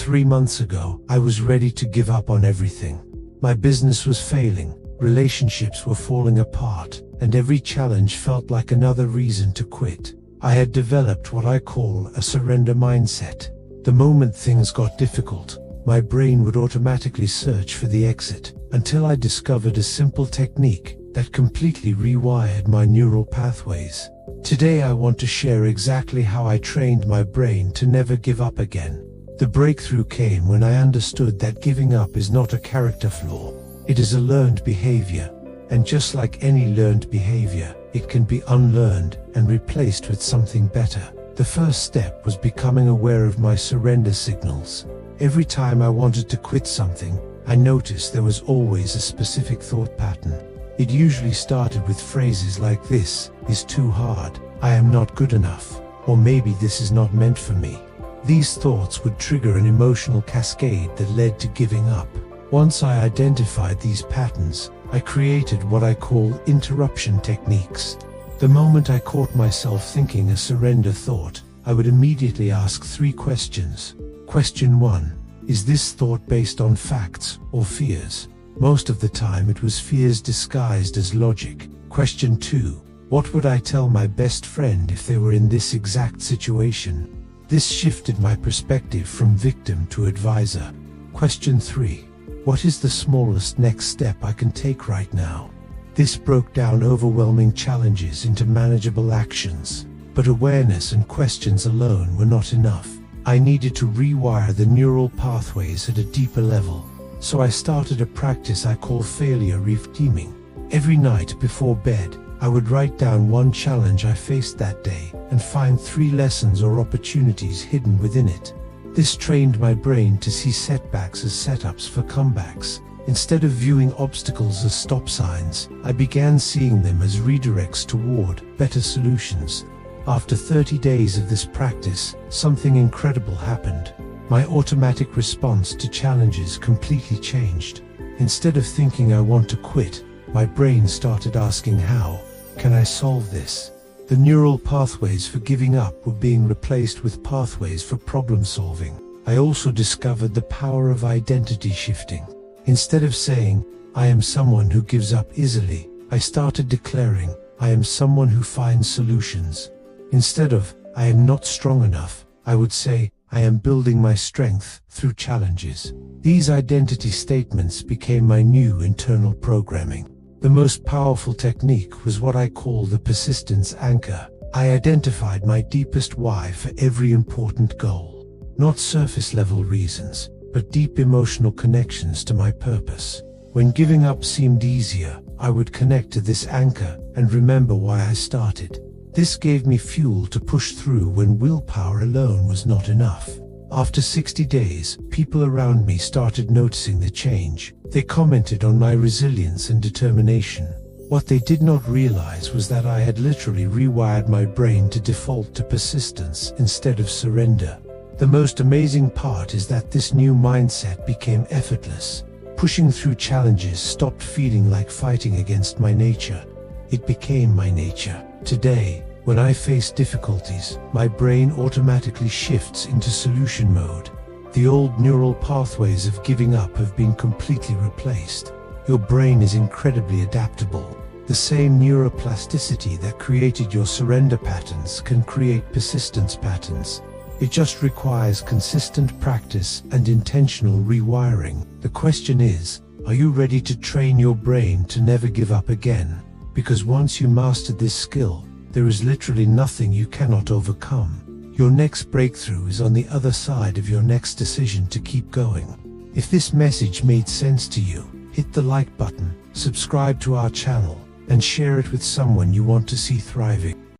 3 months ago, I was ready to give up on everything. My business was failing, relationships were falling apart, and every challenge felt like another reason to quit. I had developed what I call a surrender mindset. The moment things got difficult, my brain would automatically search for the exit, until I discovered a simple technique that completely rewired my neural pathways. Today I want to share exactly how I trained my brain to never give up again. The breakthrough came when I understood that giving up is not a character flaw. It is a learned behavior. And just like any learned behavior, it can be unlearned and replaced with something better. The first step was becoming aware of my surrender signals. Every time I wanted to quit something, I noticed there was always a specific thought pattern. It usually started with phrases like "this is too hard," "I am not good enough," or "maybe this is not meant for me." These thoughts would trigger an emotional cascade that led to giving up. Once I identified these patterns, I created what I call interruption techniques. The moment I caught myself thinking a surrender thought, I would immediately ask 3 questions. Question 1. Is this thought based on facts or fears? Most of the time it was fears disguised as logic. Question 2. What would I tell my best friend if they were in this exact situation? This shifted my perspective from victim to advisor. Question 3. What is the smallest next step I can take right now? This broke down overwhelming challenges into manageable actions. But awareness and questions alone were not enough. I needed to rewire the neural pathways at a deeper level. So I started a practice I call failure reframing. Every night before bed, I would write down one challenge I faced that day and find 3 lessons or opportunities hidden within it. This trained my brain to see setbacks as setups for comebacks. Instead of viewing obstacles as stop signs, I began seeing them as redirects toward better solutions. After 30 days of this practice, something incredible happened. My automatic response to challenges completely changed. Instead of thinking I want to quit, my brain started asking, how can I solve this? The neural pathways for giving up were being replaced with pathways for problem solving. I also discovered the power of identity shifting. Instead of saying, "I am someone who gives up easily," I started declaring, "I am someone who finds solutions." Instead of, "I am not strong enough," I would say, "I am building my strength through challenges." These identity statements became my new internal programming. The most powerful technique was what I call the persistence anchor. I identified my deepest why for every important goal. Not surface-level reasons, but deep emotional connections to my purpose. When giving up seemed easier, I would connect to this anchor and remember why I started. This gave me fuel to push through when willpower alone was not enough. After 60 days, people around me started noticing the change. They commented on my resilience and determination. What they did not realize was that I had literally rewired my brain to default to persistence instead of surrender. The most amazing part is that this new mindset became effortless. Pushing through challenges stopped feeling like fighting against my nature. It became my nature. Today, when I face difficulties, my brain automatically shifts into solution mode. The old neural pathways of giving up have been completely replaced. Your brain is incredibly adaptable. The same neuroplasticity that created your surrender patterns can create persistence patterns. It just requires consistent practice and intentional rewiring. The question is, are you ready to train your brain to never give up again? Because once you master this skill, there is literally nothing you cannot overcome. Your next breakthrough is on the other side of your next decision to keep going. If this message made sense to you, hit the like button, subscribe to our channel, and share it with someone you want to see thriving.